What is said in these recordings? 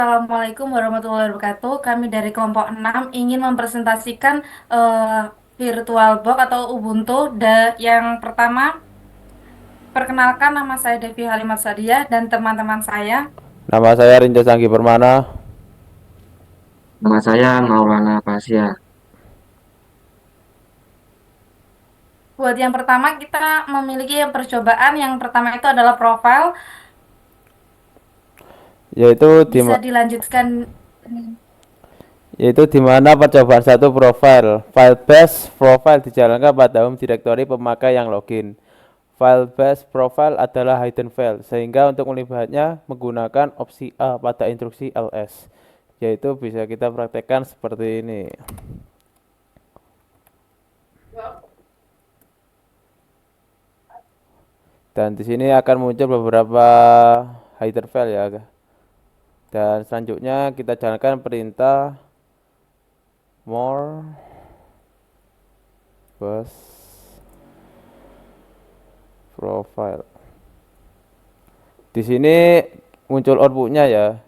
Assalamualaikum warahmatullahi wabarakatuh. Kami dari kelompok 6 ingin mempresentasikan eh, VirtualBox atau Ubuntu. Yang pertama, perkenalkan nama saya Devi Halimat Sadiah dan teman-teman saya. Nama saya Rinja Sanggi Permana. Nama saya Maulana Pasya. Buat yang pertama, kita memiliki percobaan. Yang pertama itu adalah profile. Yaitu di Bisa dilanjutkan. yaitu di mana percobaan satu profile. File base profile dijalankan pada home directory pemakai yang login. File base profile adalah hidden file, sehingga untuk melihatnya menggunakan opsi A pada instruksi ls. Yaitu bisa kita praktekkan seperti ini. Dan di sini akan muncul beberapa hidden file ya. Dan selanjutnya kita jalankan perintah more base profile. Di sini muncul outputnya ya.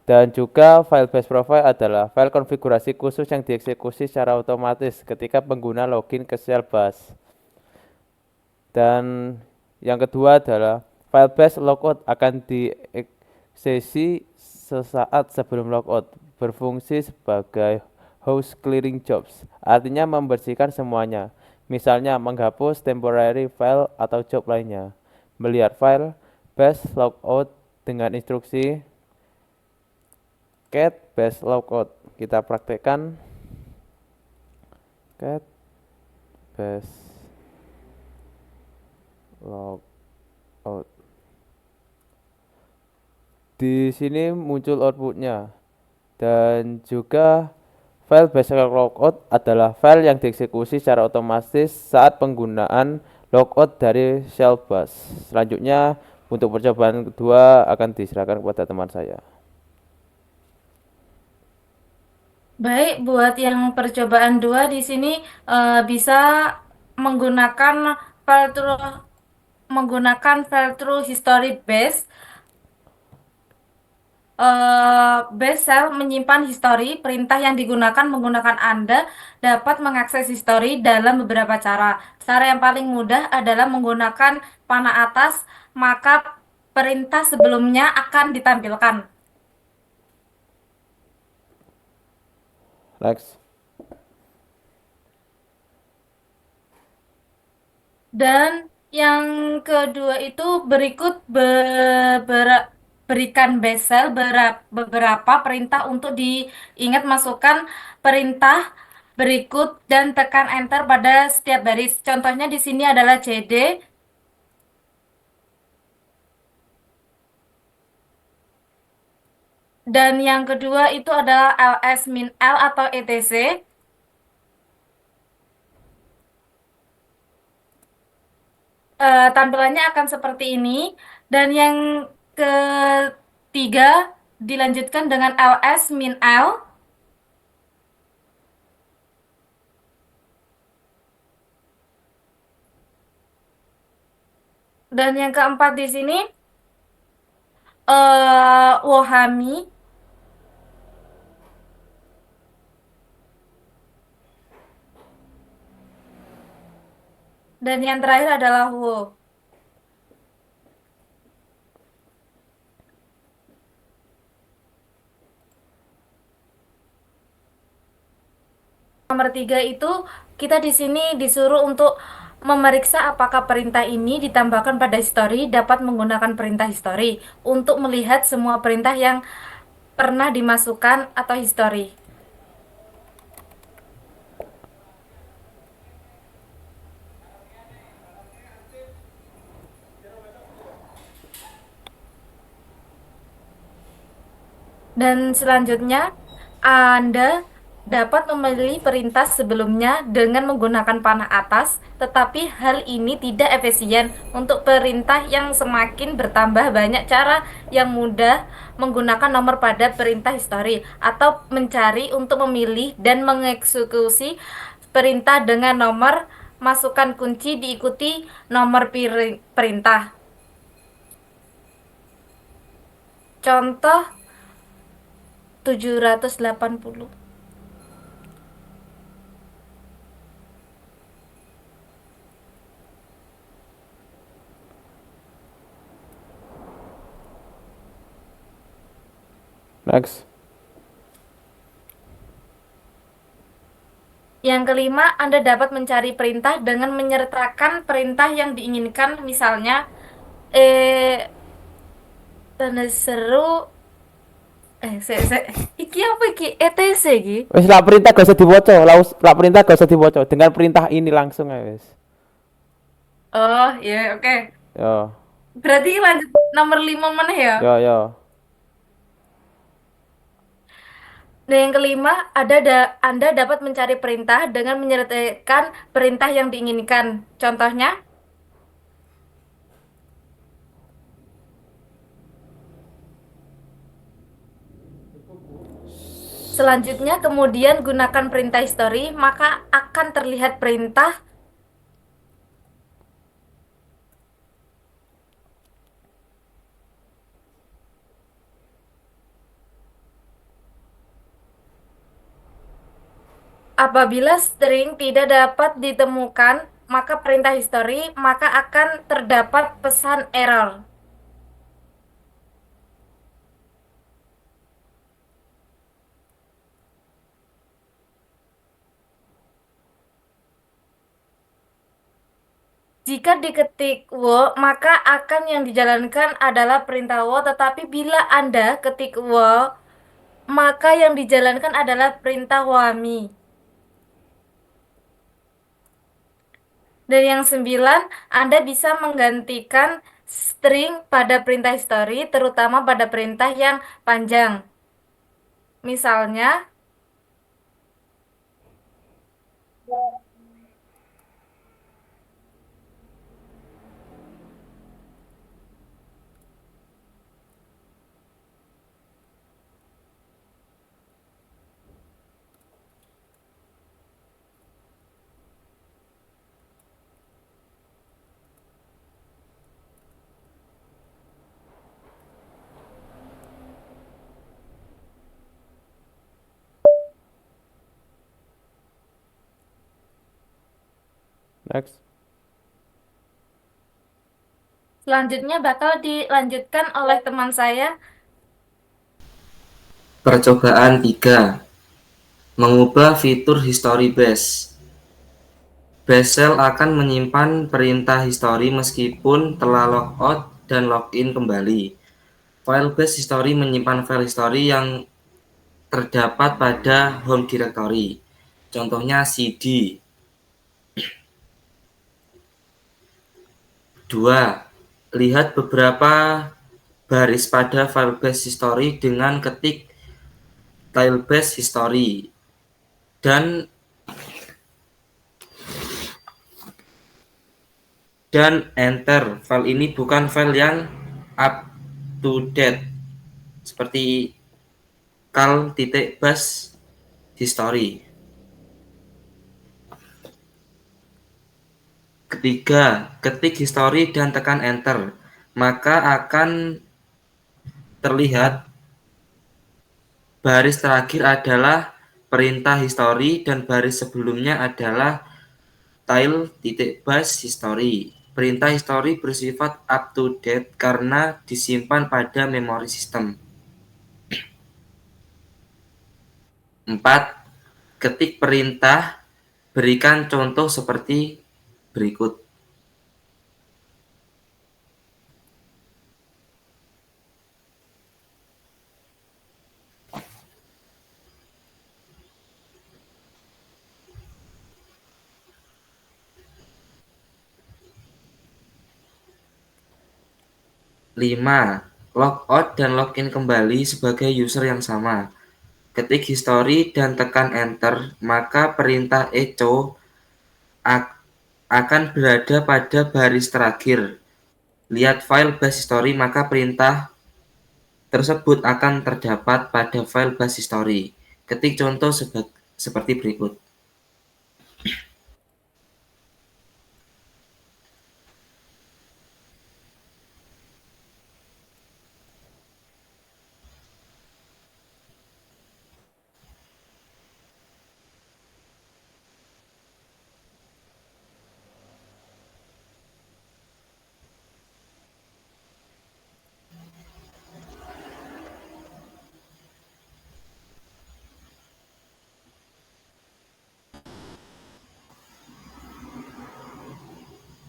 Dan juga file base profile adalah file konfigurasi khusus yang dieksekusi secara otomatis ketika pengguna login ke shell bus. Dan yang kedua adalah file base logout akan dieksekusi sesaat sebelum logout, berfungsi sebagai host clearing jobs, artinya membersihkan semuanya. Misalnya menghapus temporary file atau job lainnya. Melihat file base logout dengan instruksi cat base logout. Kita praktekkan cat base logout. Di sini muncul outputnya. Dan juga file base logout adalah file yang dieksekusi secara otomatis saat penggunaan logout dari shell bus. Selanjutnya untuk percobaan kedua akan diserahkan kepada teman saya. Baik, buat yang percobaan dua di sini bisa menggunakan file through history base. Base Shell menyimpan histori. Perintah yang digunakan menggunakan Anda dapat mengakses histori dalam beberapa cara. Cara yang paling mudah adalah menggunakan panah atas, maka perintah sebelumnya akan ditampilkan. Next. Dan yang kedua itu berikut berikan Bessel beberapa perintah untuk diingat, masukkan perintah berikut dan tekan enter pada setiap baris. Contohnya di sini adalah CD. Dan yang kedua itu adalah ls min l atau etc. Tampilannya akan seperti ini. Dan yang ketiga dilanjutkan dengan ls min l. Dan yang keempat di sini Wohami. Dan yang terakhir adalah Wo. Nomor tiga itu kita di sini disuruh untuk memeriksa apakah perintah ini ditambahkan pada history dapat menggunakan perintah history untuk melihat semua perintah yang pernah dimasukkan atau history. Dan selanjutnya Anda dapat memilih perintah sebelumnya dengan menggunakan panah atas, tetapi hal ini tidak efisien untuk perintah yang semakin bertambah banyak. Cara yang mudah menggunakan nomor pada perintah history atau mencari untuk memilih dan mengeksekusi perintah dengan nomor, masukkan kunci diikuti nomor perintah. Contoh 780. Next. Yang kelima, Anda dapat mencari perintah dengan menyertakan perintah yang diinginkan, misalnya tanda seru iki apa iki ETC iki. Wes lah perintah gak usah diwoco, lah perintah gak usah diwoco. Dengan perintah ini langsung aja wes. Oh ya, oke. Yo, Berarti lanjut nomor 5 mana ya? yo. Nah, yang kelima, Anda dapat mencari perintah dengan menyertakan perintah yang diinginkan. Contohnya, selanjutnya kemudian gunakan perintah history, maka akan terlihat perintah. Apabila string tidak dapat ditemukan, maka perintah history, maka akan terdapat pesan error. Jika diketik wo, maka akan yang dijalankan adalah perintah wo, tetapi bila Anda ketik wo, maka yang dijalankan adalah perintah wami. Dan yang sembilan, Anda bisa menggantikan string pada perintah history, terutama pada perintah yang panjang. Misalnya, Next. selanjutnya bakal dilanjutkan oleh teman saya. Percobaan 3. Mengubah fitur history base. Bash shell akan menyimpan perintah history meskipun telah logout dan login kembali. File base history menyimpan file history yang terdapat pada home directory. Contohnya cd. 2. Lihat beberapa baris pada file base history dengan ketik tile base history dan enter. File ini bukan file yang up to date seperti cal.bash history. Ketiga, ketik history dan tekan enter, maka akan terlihat baris terakhir adalah perintah history dan baris sebelumnya adalah tile.bash history. Perintah history bersifat up to date karena disimpan pada memori sistem. 4. Ketik perintah, berikan contoh seperti berikut. Lima. Logout dan login kembali sebagai user yang sama. Ketik history dan tekan enter, maka perintah echo akan berada pada baris terakhir. Lihat file bash history, maka perintah tersebut akan terdapat pada file bash history. Ketik contoh seperti berikut.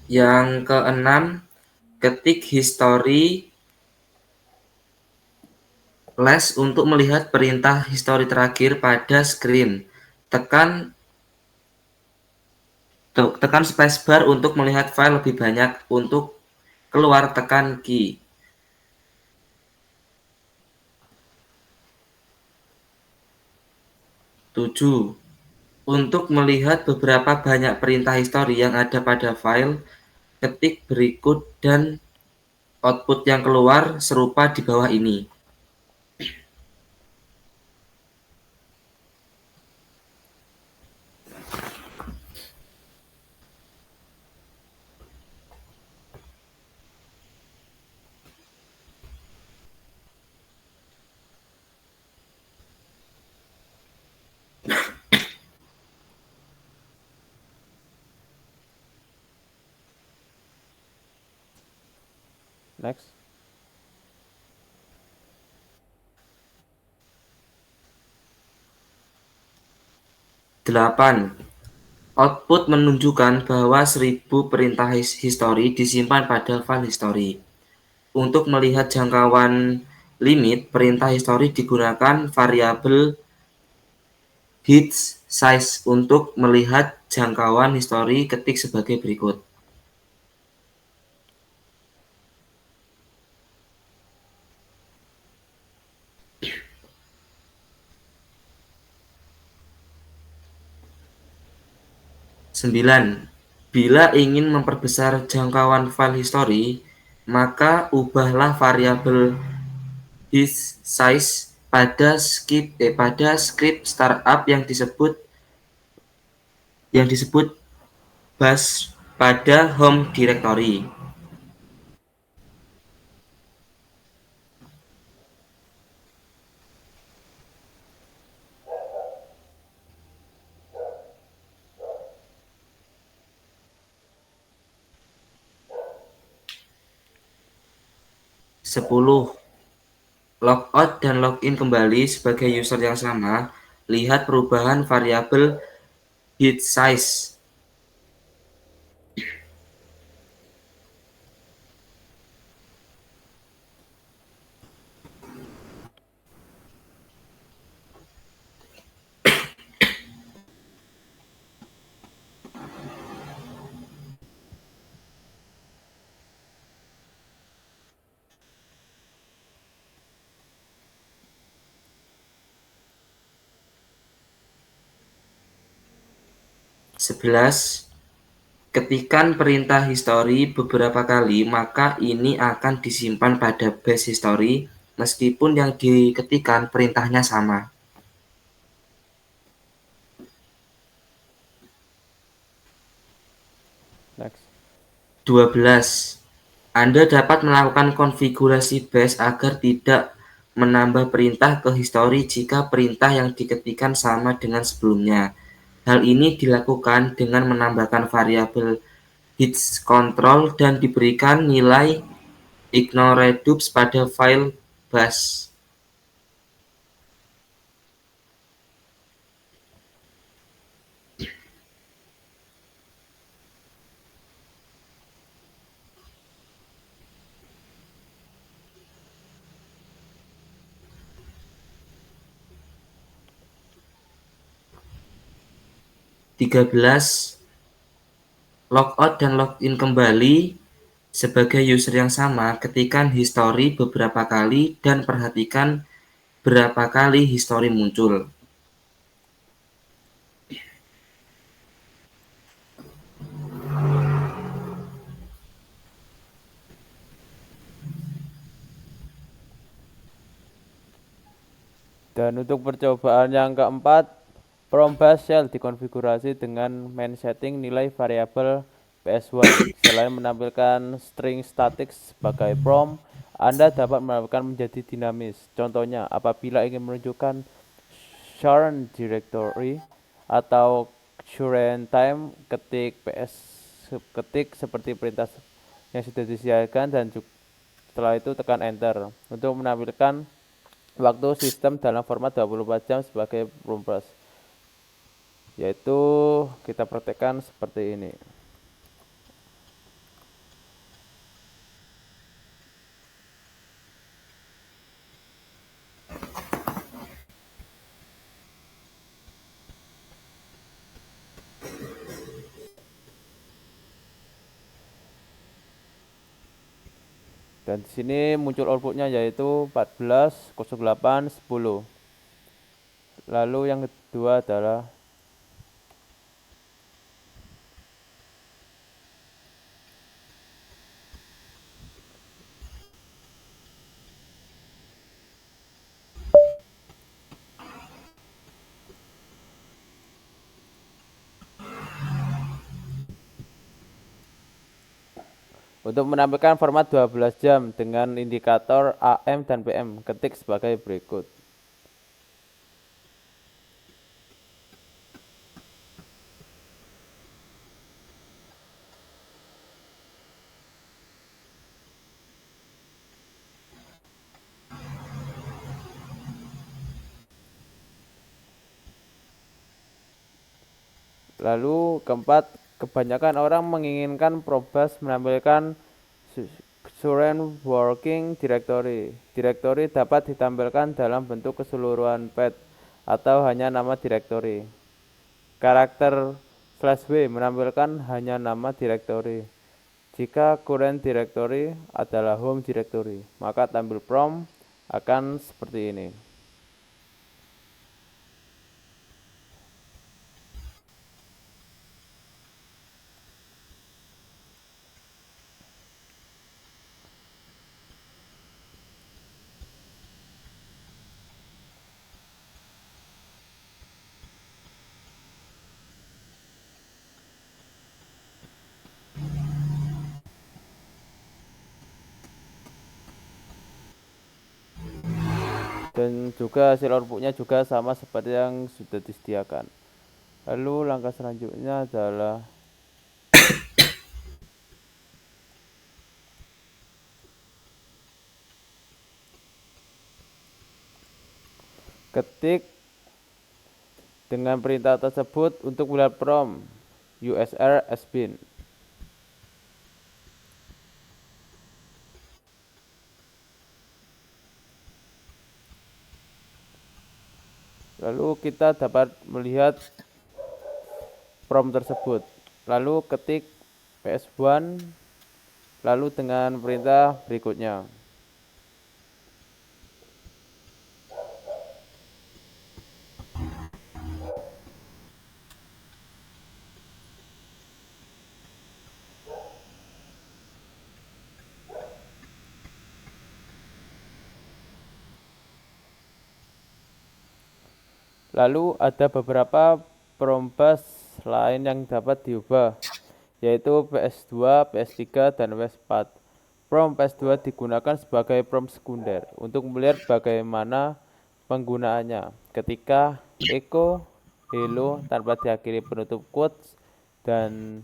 Yang keenam, ketik history flash untuk melihat perintah history terakhir pada screen. Tekan spacebar untuk melihat file lebih banyak. Untuk keluar tekan key. 7. Untuk melihat beberapa banyak perintah history yang ada pada file, ketik berikut dan output yang keluar serupa di bawah ini. Next. 8. Output menunjukkan bahwa 1000 perintah history disimpan pada file history. Untuk melihat jangkauan limit, perintah history digunakan variabel hit size. Untuk melihat jangkauan history, ketik sebagai berikut. Sembilan. Bila ingin memperbesar jangkauan file history, maka ubahlah variabel hit size pada script startup yang disebut bash pada home directory. 10. Logout dan login kembali sebagai user yang sama. Lihat perubahan variabel hit size. 11. Ketikan perintah history beberapa kali, maka ini akan disimpan pada base history meskipun yang diketikkan perintahnya sama. 12. Anda dapat melakukan konfigurasi bash agar tidak menambah perintah ke history jika perintah yang diketikkan sama dengan sebelumnya. Hal ini dilakukan dengan menambahkan variabel hits control dan diberikan nilai ignoredux pada file bash. 13. Logout dan login kembali sebagai user yang sama. Ketikan history beberapa kali dan perhatikan berapa kali history muncul. Dan untuk percobaan yang keempat, prompt bash shell dikonfigurasi dengan main setting nilai variabel ps1. Selain menampilkan string static sebagai prompt, Anda dapat melakukan menjadi dinamis. Contohnya, apabila ingin menunjukkan current directory atau current time, ketik seperti perintah yang sudah disediakan dan setelah itu tekan enter untuk menampilkan waktu sistem dalam format 24 jam sebagai prompt, yaitu kita praktekkan seperti ini. Dan di sini muncul outputnya yaitu 14, 08, 10. Lalu yang kedua adalah untuk menampilkan format 12 jam dengan indikator AM dan PM. Ketik sebagai berikut. Lalu keempat, kebanyakan orang menginginkan Probus menampilkan current working directory. Direktori dapat ditampilkan dalam bentuk keseluruhan path atau hanya nama direktori. Karakter /w menampilkan hanya nama direktori. Jika current directory adalah home directory, maka tampil prompt akan seperti ini. Dan juga hasil outputnya juga sama seperti yang sudah disediakan. Lalu langkah selanjutnya adalah ketik dengan perintah tersebut untuk melihat prompt usr sbin. Lalu kita dapat melihat prompt tersebut. Lalu ketik ps1 lalu dengan perintah berikutnya. Lalu ada beberapa prompt bus lain yang dapat diubah, yaitu PS2, PS3, dan PS4. Prompt PS2 digunakan sebagai prompt sekunder untuk melihat bagaimana penggunaannya. Ketika echo hello tanpa diakhiri penutup quotes dan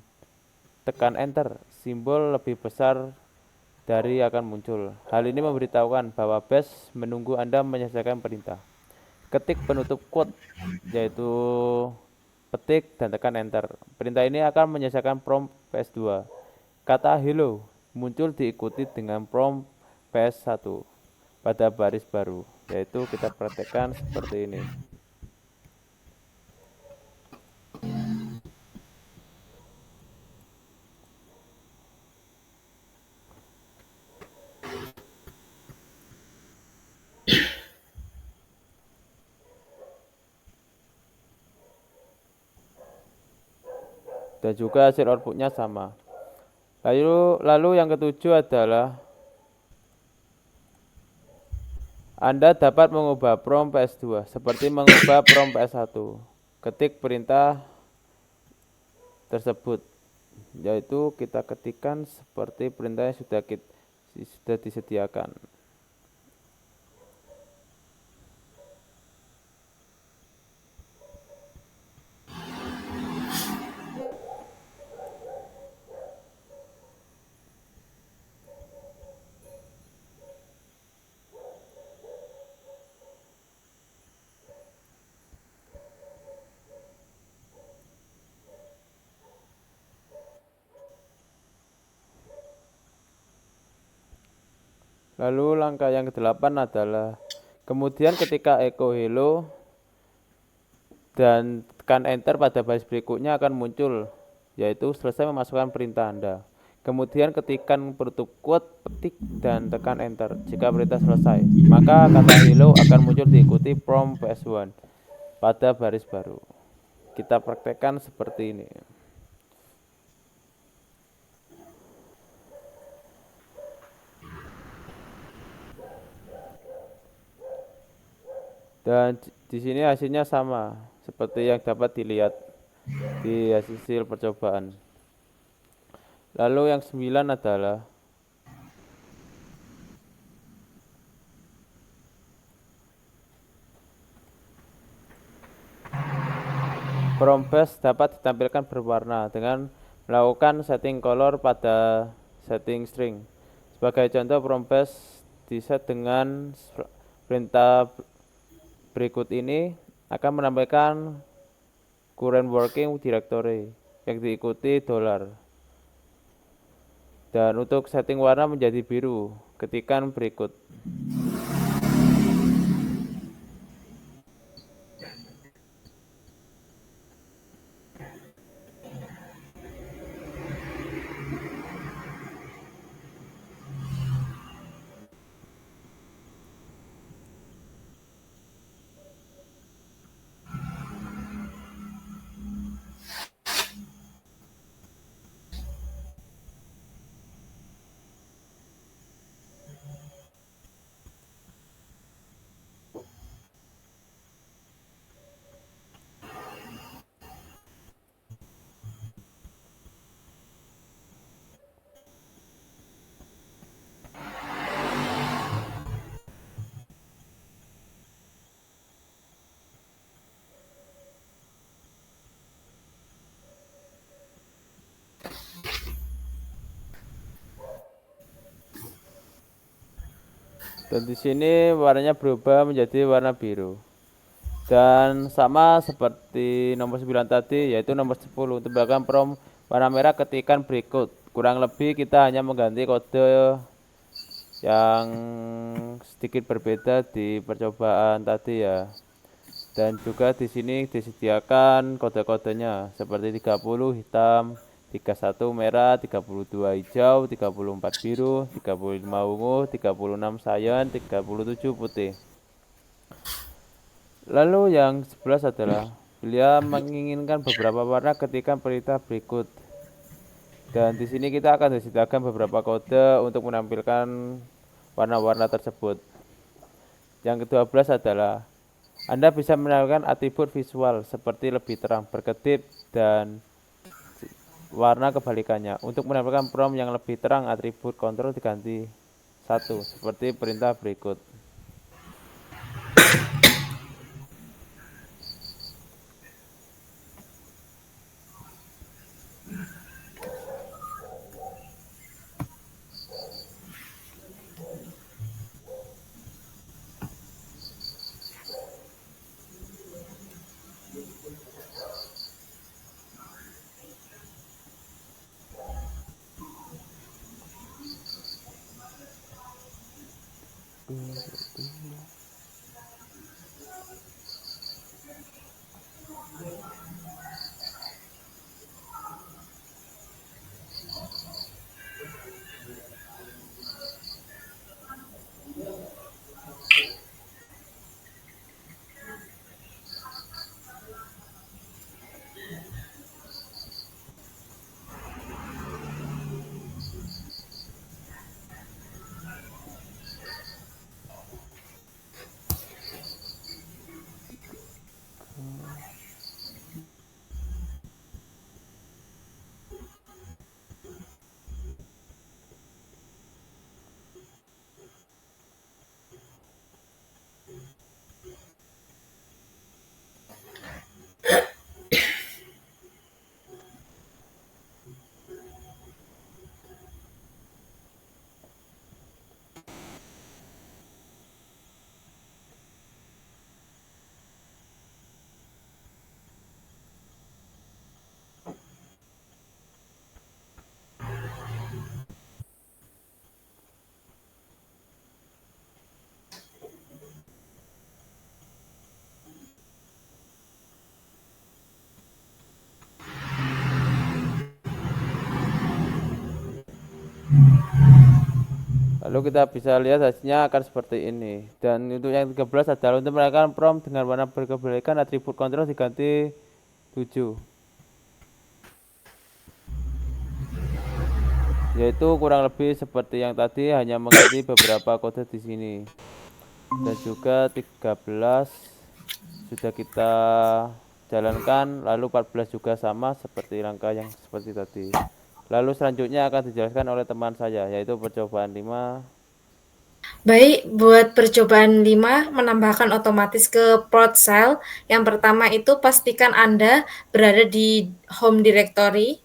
tekan enter, simbol lebih besar dari akan muncul. Hal ini memberitahukan bahwa bash menunggu Anda menyelesaikan perintah. Ketik penutup quote, yaitu petik dan tekan enter. Perintah ini akan menyelesaikan prompt PS2. Kata hello muncul diikuti dengan prompt PS1 pada baris baru, yaitu kita praktekkan seperti ini. Dan juga hasil outputnya sama. Lalu yang ketujuh adalah Anda dapat mengubah prompt PS2 seperti mengubah prompt PS1. Ketik perintah tersebut, yaitu kita ketikkan seperti perintah yang sudah disediakan. Lalu langkah yang ke-8 adalah kemudian ketika echo hello dan tekan enter pada baris berikutnya akan muncul, yaitu selesai memasukkan perintah Anda. Kemudian ketikkan penutup quote, petik dan tekan enter. Jika perintah selesai, maka kata hello akan muncul diikuti prompt PS1 pada baris baru. Kita praktekkan seperti ini. Dan di sini hasilnya sama seperti yang dapat dilihat di hasil percobaan. Lalu yang 9 adalah prompt base dapat ditampilkan berwarna dengan melakukan setting color pada setting string. Sebagai contoh, prompt base diset dengan perintah berikut ini akan menampilkan current working directory yang diikuti $. Dan untuk setting warna menjadi biru, ketikan berikut. Dan di sini warnanya berubah menjadi warna biru. Dan sama seperti nomor 9 tadi, yaitu nomor 10. Untuk bahkan prompt warna merah ketikan berikut. Kurang lebih kita hanya mengganti kode yang sedikit berbeda di percobaan tadi ya. Dan juga di sini disediakan kode-kodenya seperti 30 hitam, 31 merah, 32 hijau, 34 biru, 35 ungu, 36 cyan, 37 putih. Lalu yang 11 adalah bila menginginkan beberapa warna ketikkan perintah berikut. Dan di sini kita akan disediakan beberapa kode untuk menampilkan warna-warna tersebut. Yang ke-12 adalah Anda bisa menampilkan atribut visual seperti lebih terang, berkedip, dan warna kebalikannya. Untuk menampilkan prompt yang lebih terang, atribut kontrol diganti 1 seperti perintah berikut. Lalu kita bisa lihat hasilnya akan seperti ini. Dan untuk yang 13 adalah untuk menandakan prompt dengan warna berkebalikan, atribut kontrol diganti 7. Yaitu kurang lebih seperti yang tadi, hanya mengganti beberapa kode di sini. Dan juga 13 sudah kita jalankan, lalu 14 juga sama seperti langkah yang seperti tadi. Lalu selanjutnya akan dijelaskan oleh teman saya, yaitu percobaan 5. Baik, buat percobaan 5 menambahkan otomatis ke prod cell. Yang pertama itu pastikan Anda berada di home directory.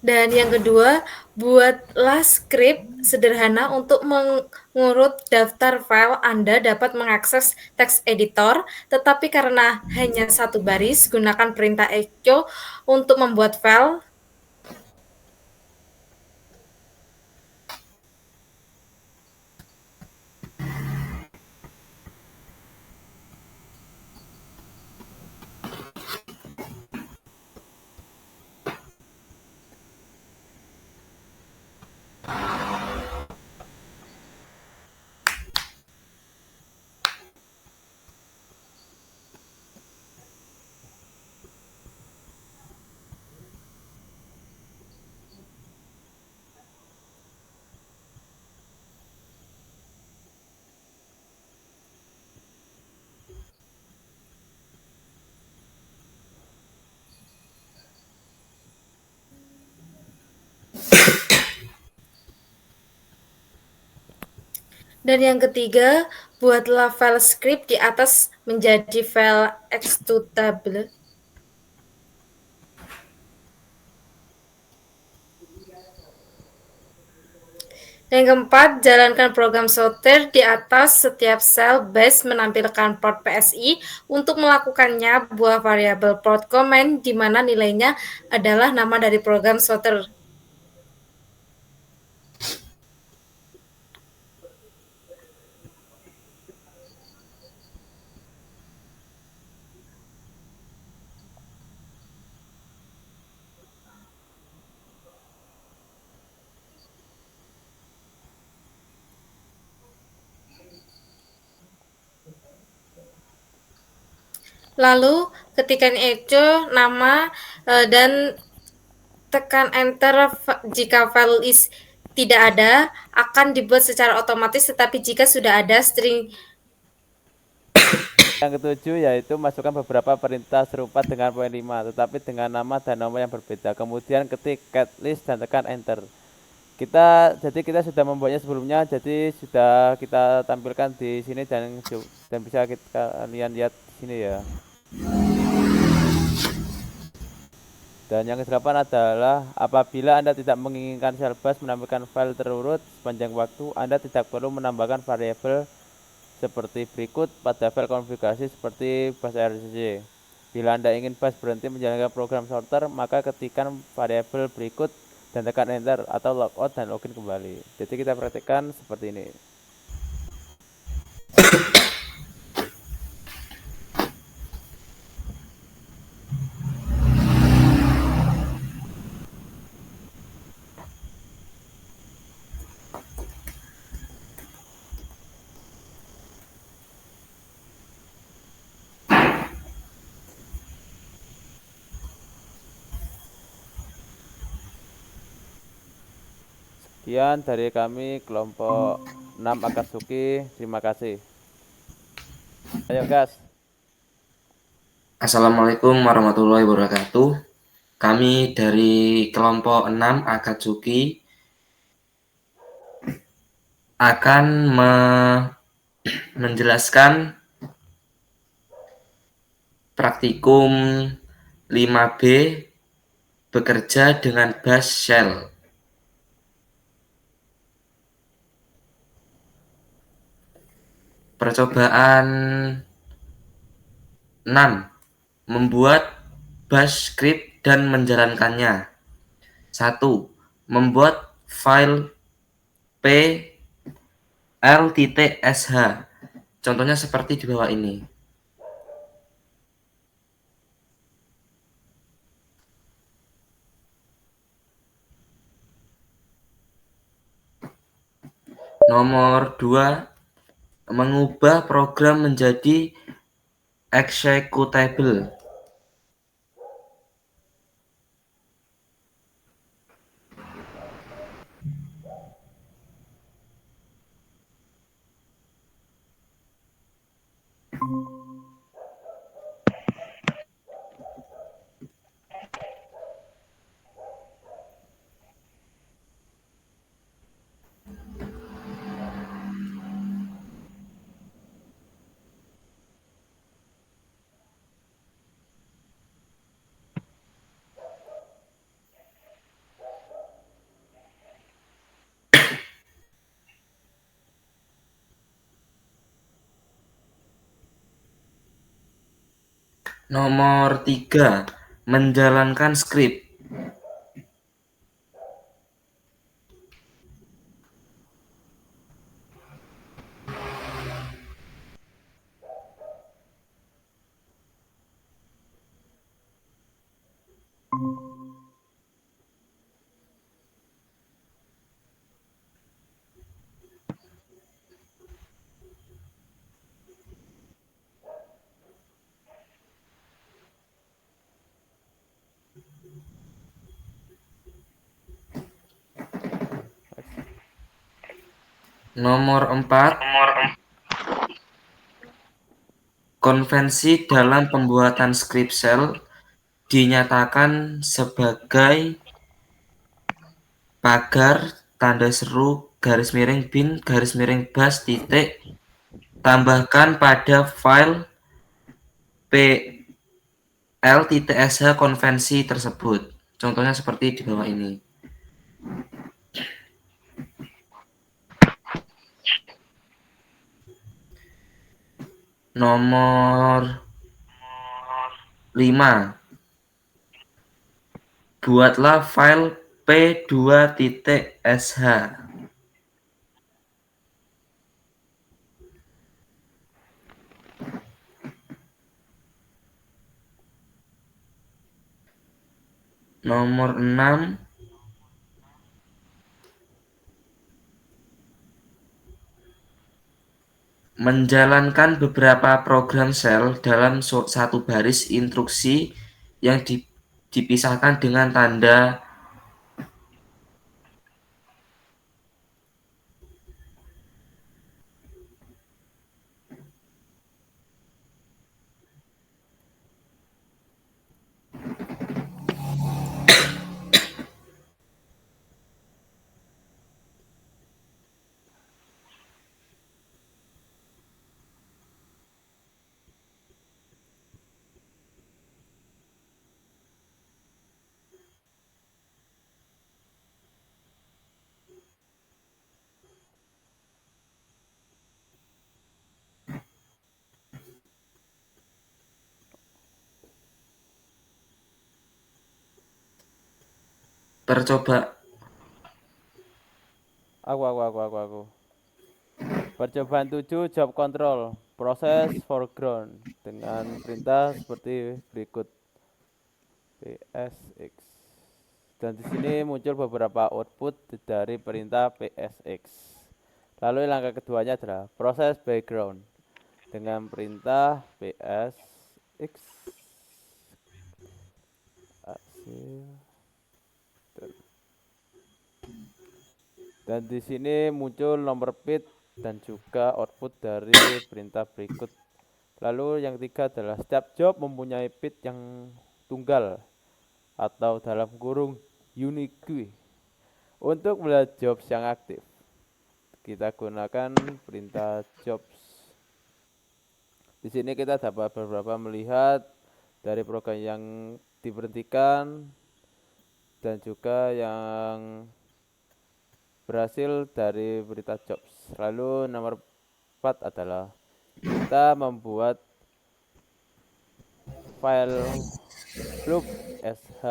Dan yang kedua, buatlah script sederhana untuk mengurut daftar file. Anda dapat mengakses text editor, tetapi karena hanya satu baris, gunakan perintah echo untuk membuat file. Dan yang ketiga, buatlah file script di atas menjadi file executable. Yang keempat, jalankan program sorter di atas setiap sel base menampilkan port PSI. Untuk melakukannya, buat variabel port comment di mana nilainya adalah nama dari program sorter. Lalu ketikkan echo nama dan tekan enter jika file is tidak ada, akan dibuat secara otomatis, tetapi jika sudah ada string. Yang ketujuh yaitu masukkan beberapa perintah serupa dengan poin 5, tetapi dengan nama dan nomor yang berbeda. Kemudian ketik cat list dan tekan enter. Jadi kita sudah membuatnya sebelumnya, jadi sudah kita tampilkan di sini dan bisa kalian lihat di sini ya. Dan yang ke-8 adalah apabila Anda tidak menginginkan sel bus menampilkan file terurut sepanjang waktu, Anda tidak perlu menambahkan variabel seperti berikut pada file konfigurasi seperti bus RCC. Bila Anda ingin bus berhenti menjalankan program sorter, maka ketikkan variabel berikut dan tekan enter atau logout dan login kembali. Jadi kita praktekkan seperti ini. Sekian dari kami kelompok 6 Akatsuki. Terima kasih. Ayo gas. Assalamualaikum warahmatullahi wabarakatuh. Kami dari kelompok 6 Akatsuki akan menjelaskan praktikum 5B bekerja dengan bash shell. Percobaan 6. Membuat bash script dan menjalankannya. 1. Membuat file pl.sh. Contohnya seperti di bawah ini. Nomor 2, mengubah program menjadi executable. Nomor 3, menjalankan skrip. Nomor 4, konvensi dalam pembuatan skrip shell dinyatakan sebagai pagar, tanda seru, garis miring bin, garis miring bas, titik, tambahkan pada file pl.sh konvensi tersebut. Contohnya seperti di bawah ini. Nomor 5, buatlah file p2.sh. Nomor 6, menjalankan beberapa program shell dalam satu baris instruksi yang dipisahkan dengan tanda. Percoba. Aku. Percobaan 7, job control, proses foreground dengan perintah seperti berikut. PSX. Dan di sini muncul beberapa output dari perintah PSX. Lalu langkah keduanya adalah proses background dengan perintah PSX. Dan di sini muncul nomor bit dan juga output dari perintah berikut. Lalu yang ketiga adalah setiap job mempunyai bit yang tunggal atau dalam kurung unique. Untuk melihat jobs yang aktif, kita gunakan perintah jobs. Di sini kita dapat beberapa melihat dari program yang diberhentikan dan juga yang berhasil dari berita jobs. Lalu nomor 4 adalah kita membuat file loop.sh.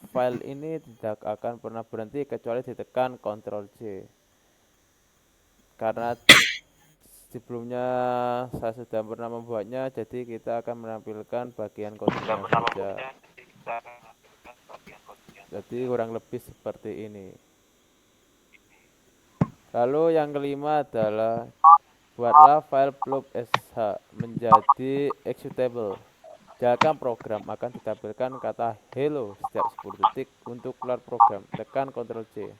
File ini tidak akan pernah berhenti kecuali ditekan Ctrl J. Karena sebelumnya saya sudah pernah membuatnya, jadi kita akan menampilkan bagian kodenya saja. Jadi kurang lebih seperti ini. Lalu yang kelima adalah buatlah file blob sh menjadi executable. Jalankan program akan ditampilkan kata hello setiap 10 detik. Untuk keluar program, tekan Ctrl C,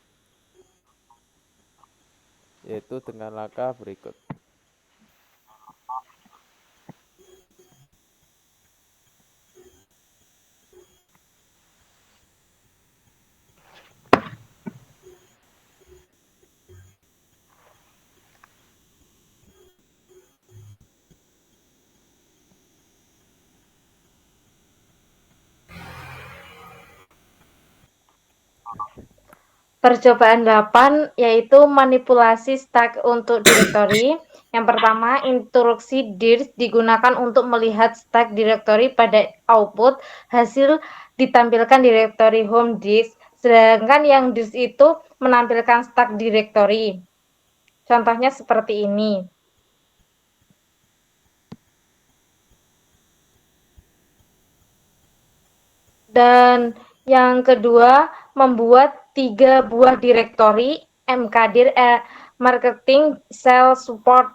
yaitu dengan langkah berikut. Percobaan 8 yaitu manipulasi stack untuk directory. Yang pertama, instruksi dir digunakan untuk melihat stack directory pada output hasil ditampilkan directory home disk, sedangkan yang disk itu menampilkan stack directory. Contohnya seperti ini. Dan yang kedua, membuat 3 buah direktori mkdir marketing sales support.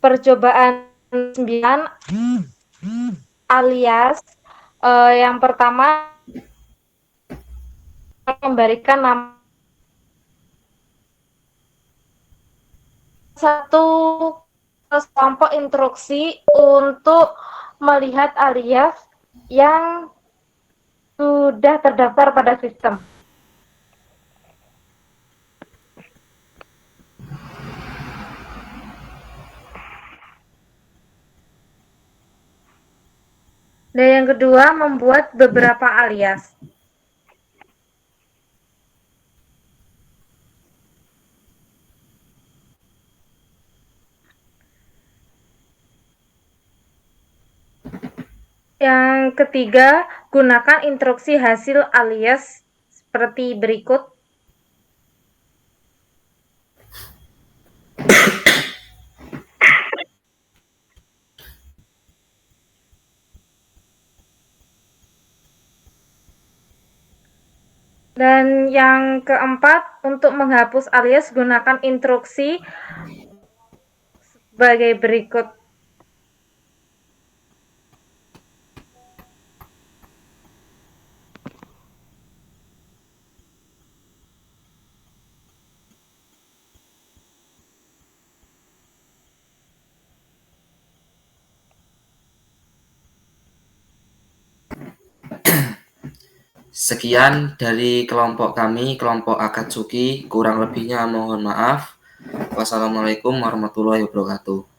Percobaan 9 alias yang pertama memberikan nama satu kelompok instruksi untuk melihat alias yang sudah terdaftar pada sistem. Dan yang kedua, membuat beberapa alias. Yang ketiga, gunakan instruksi hasil alias seperti berikut. Dan yang keempat, untuk menghapus alias gunakan instruksi sebagai berikut. Sekian dari kelompok kami, kelompok Akatsuki. Kurang lebihnya mohon maaf. Wassalamualaikum warahmatullahi wabarakatuh.